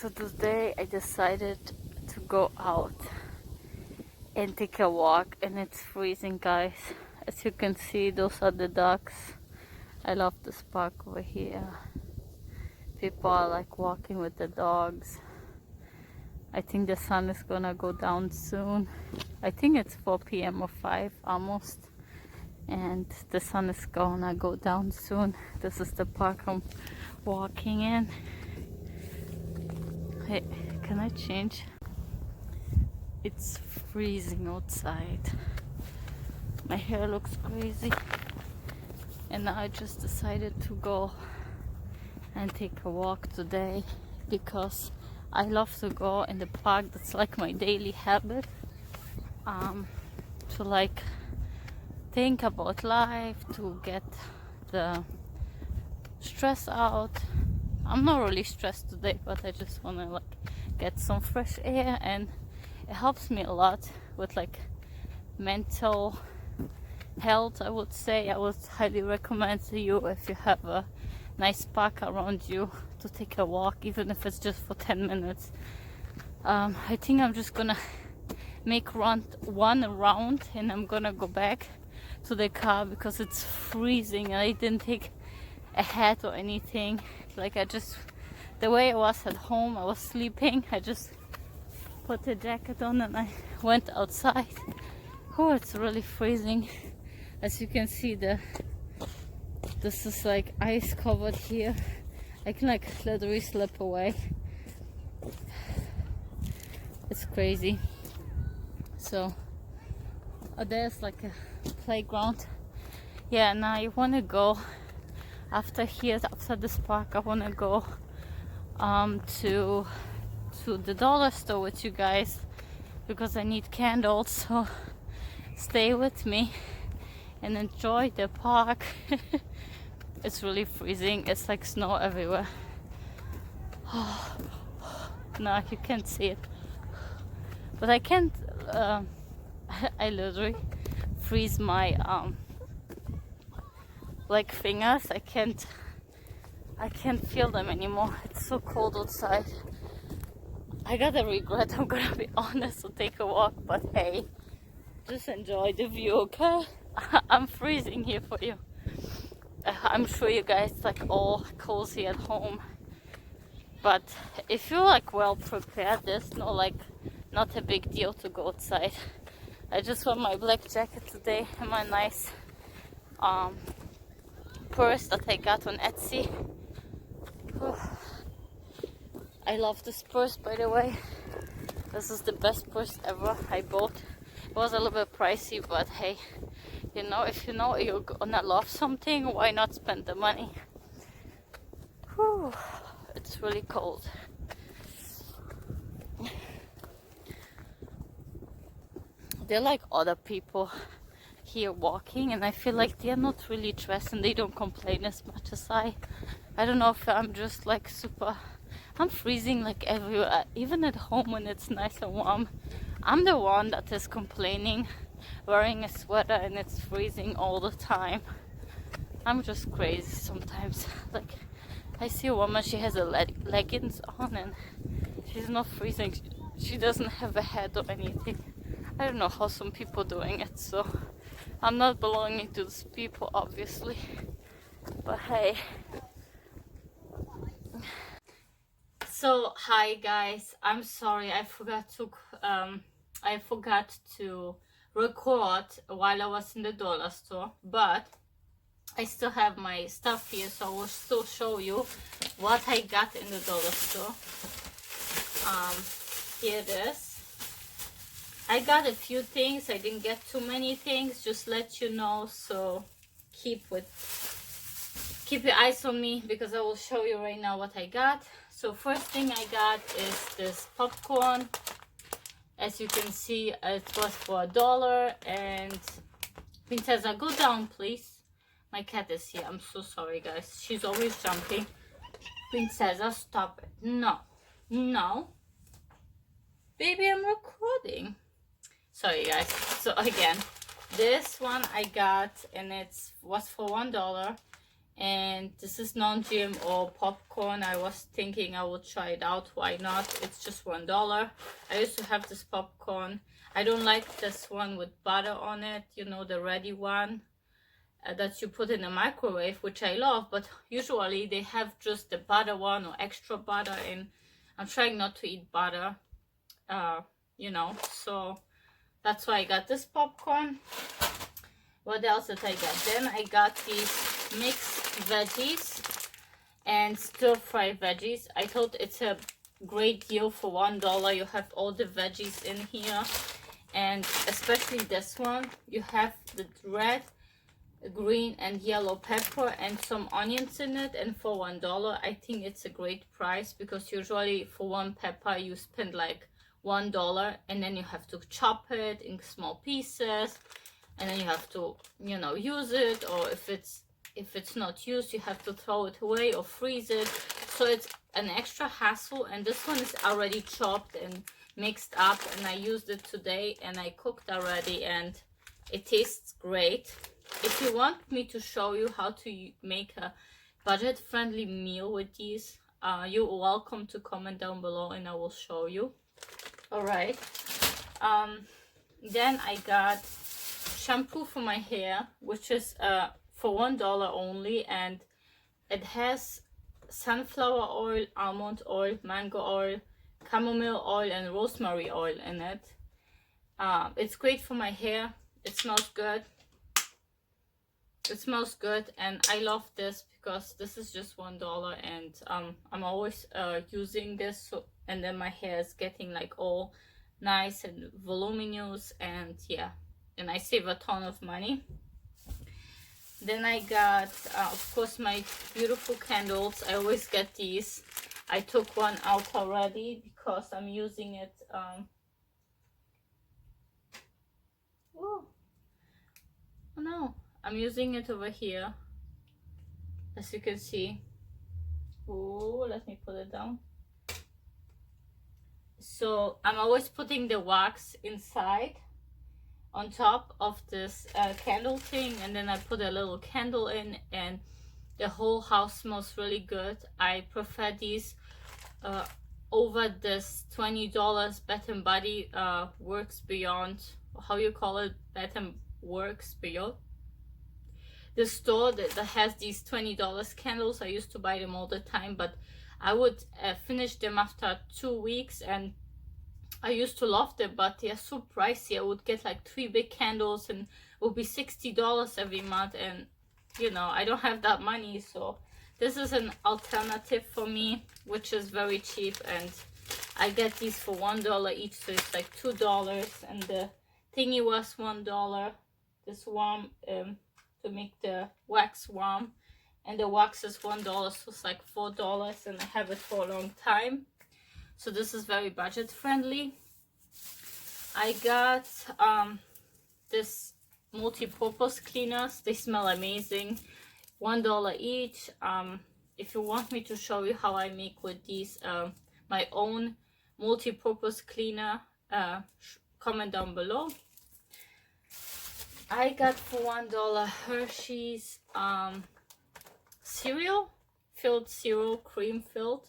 So today I decided to go out and take a walk, and it's freezing, guys. As you can see, those are the ducks. I love this park over here. People are like walking with the dogs. I think the sun is gonna go down soon. I think it's 4 p.m. or 5 almost, and the sun is gonna go down soon. This is the park I'm walking in. Hey, can I change? It's freezing outside. My hair looks crazy, and I just decided to go and take a walk today because I love to go in the park. That's like my daily habit, to like think about life, to get the stress out. I'm not really stressed today, but I just want to like get some fresh air, and it helps me a lot with like mental health. I would say I would highly recommend to you, if you have a nice park around you, to take a walk, even if it's just for 10 minutes. I think I'm just gonna make one round and I'm gonna go back to the car because it's freezing and I didn't take a hat or anything. Like the way I was at home, I was sleeping, I just put a jacket on and I went outside. Oh, it's really freezing. As you can see, this is like ice covered here. I can like literally slip away. It's crazy. So there's like a playground. Yeah, now I want to go after this park. I want to go to the dollar store with you guys because I need candles. So stay with me and enjoy the park. It's really freezing. It's like snow everywhere. No, you can't see it, but I can't. I literally freeze my like fingers. I can't feel them anymore. It's so cold outside. I gotta regret, I'm gonna be honest, to take a walk, but hey, just enjoy the view, okay? I'm freezing here for you. I'm sure you guys like all cozy at home, but if you're like well prepared, there's not a big deal to go outside. I just wear my black jacket today and my nice purse that I got on Etsy. I love this purse, by the way. This is the best purse ever I bought. It was a little bit pricey, but hey, you know, if you know you're gonna love something, why not spend the money? Whew, it's really cold. There are like other people here walking, and I feel like they're not really dressed and they don't complain as much as I don't know if I'm just like I'm freezing like everywhere, even at home when it's nice and warm. I'm the one that is complaining, wearing a sweater, and it's freezing all the time. I'm just crazy sometimes. Like, I see a woman, she has a leggings on and she's not freezing. She doesn't have a hat or anything. I don't know how some people doing it, so I'm not belonging to these people, obviously. But hey. So hi guys, I'm sorry, I forgot to record while I was in the dollar store, but I still have my stuff here, so I will still show you what I got in the dollar store. Here it is. I got a few things. I didn't get too many things, just let you know, so keep your eyes on me because I will show you right now what I got. So first thing I got is this popcorn. As you can see, it was for $1, and Princessa, go down please. My cat is here. I'm so sorry guys. She's always jumping. Princessa, stop it. No. No. Baby, I'm recording. Sorry guys. So again, this one I got, and it was for $1. And this is non-GMO popcorn. I was thinking I would try it out. Why not? It's just $1. I used to have this popcorn. I don't like this one with butter on it, you know, the ready one that you put in the microwave, which I love, but usually they have just the butter one or extra butter, and I'm trying not to eat butter, you know, so that's why I got this popcorn. What else did I get? Then I got these mixed veggies and stir-fry veggies. I thought it's a great deal for $1. You have all the veggies in here, and especially this one, you have the red, green and yellow pepper and some onions in it, and for $1 I think it's a great price, because usually for one pepper you spend like $1, and then you have to chop it in small pieces, and then you have to, you know, use it, or if it's not used you have to throw it away or freeze it, so it's an extra hassle. And this one is already chopped and mixed up, and I used it today and I cooked already, and it tastes great. If you want me to show you how to make a budget-friendly meal with these, you're welcome to comment down below and I will show you. Alright, then I got shampoo for my hair, which is for $1 only, and it has sunflower oil, almond oil, mango oil, chamomile oil and rosemary oil in it. It's great for my hair. It smells good. It smells good, and I love this because this is just $1, and I'm always using this, so, and then my hair is getting like all nice and voluminous, and yeah, and I save a ton of money. Then I got of course my beautiful candles. I always get these. I took one out already because I'm using it oh no, I'm using it over here, as you can see. Oh, let me put it down. So I'm always putting the wax inside on top of this candle thing, and then I put a little candle in, and the whole house smells really good. I prefer these over this $20 Bath & Body Works Beyond, how you call it, Bath & Works Beyond, the store that has these $20 candles. I used to buy them all the time, but I would finish them after 2 weeks, and I used to love them, but they're so pricey. I would get like 3 big candles and it would be $60 every month, and you know, I don't have that money, so this is an alternative for me, which is very cheap, and I get these for $1 each, so it's like $2, and the thingy was $1, this warm to make the wax warm, and the wax is $1, so it's like $4, and I have it for a long time. So this is very budget friendly. I got this multi-purpose cleaners. They smell amazing. $1 each. If you want me to show you how I make with these my own multi-purpose cleaner, comment down below. I got for $1 Hershey's cereal, filled cereal, cream filled.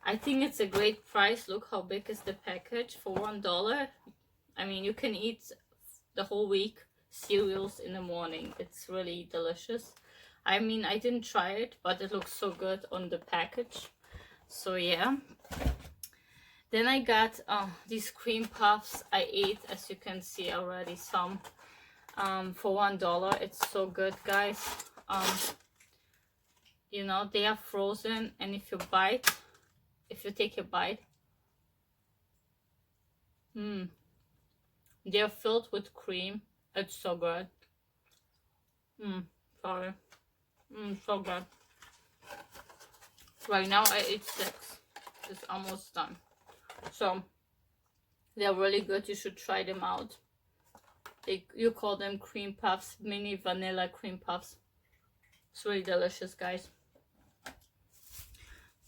I think it's a great price. Look how big is the package for $1. I mean, you can eat the whole week cereals in the morning. It's really delicious. I mean, I didn't try it, but it looks so good on the package. So yeah. Then I got these cream puffs. I ate, as you can see already, some for $1. It's so good, guys. You know, they are frozen, and if you take a bite, they're filled with cream. It's so good. Sorry. So good. Right now I ate 6. It's almost done. So they're really good. You should try them out. You call them cream puffs, mini vanilla cream puffs. It's really delicious, guys.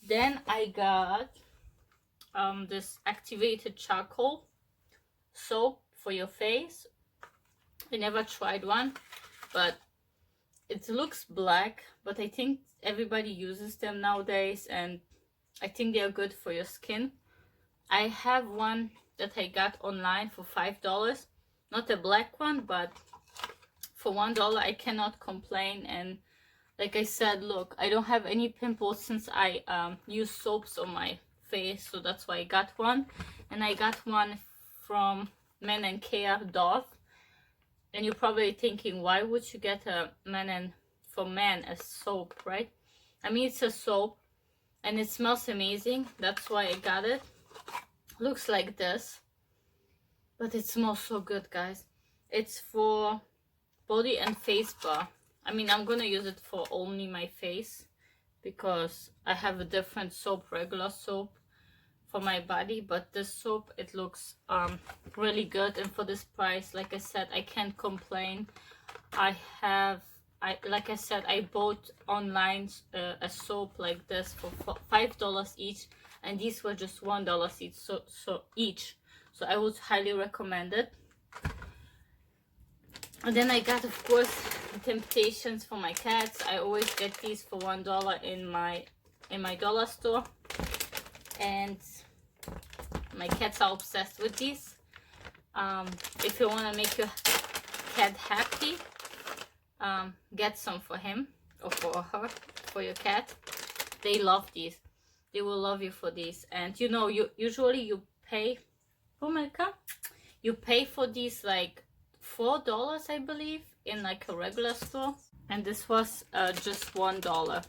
Then I got this activated charcoal soap for your face. I never tried one, but it it looks black, but I think everybody uses them nowadays, and I think they are good for your skin. I have one that I got online for $5, not a black one, but for $1 I cannot complain. And like I said, look, I don't have any pimples since I use soaps on my face, so that's why I got one. And I got one from Men & Care Dove. And you're probably thinking, why would you get a for men a soap, right? I mean, it's a soap and it smells amazing, that's why I got it. Looks like this, but it smells so good, guys. It's for body and face bar. I mean, I'm gonna use it for only my face because I have a different soap, regular soap for my body, but this soap, it looks really good. And for this price, like I said, I can't complain. Like I said, I bought online a soap like this for $5 each, and these were just $1 each, so I would highly recommend it. And then I got, of course, Temptations for my cats. I always get these for $1 in my dollar store, and my cats are obsessed with these. If you want to make your cat happy, get some for him or for her, for your cat. They love these. They will love you for these. And you know, you usually pay, oh my god, you pay for these like $4, I believe, in like a regular store, and this was just $1.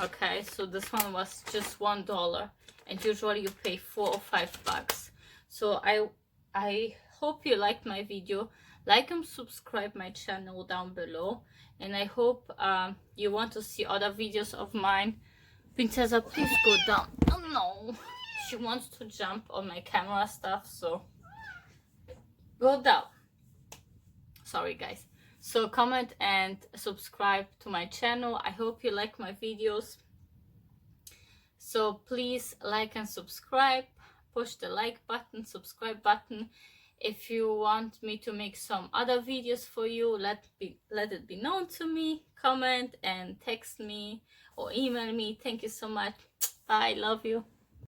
Okay, so this one was just $1, and usually you pay $4 or $5. So I hope you liked my video. Like and subscribe my channel down below, and I hope you want to see other videos of mine. Princessa, please go down. Oh no, she wants to jump on my camera stuff, so go down. Sorry guys. So comment and subscribe to my channel. I hope you like my videos, so please like and subscribe. Push the like button, subscribe button. If you want me to make some other videos for you, let it be known to me. Comment and text me or email me. Thank you so much. Bye. Love you.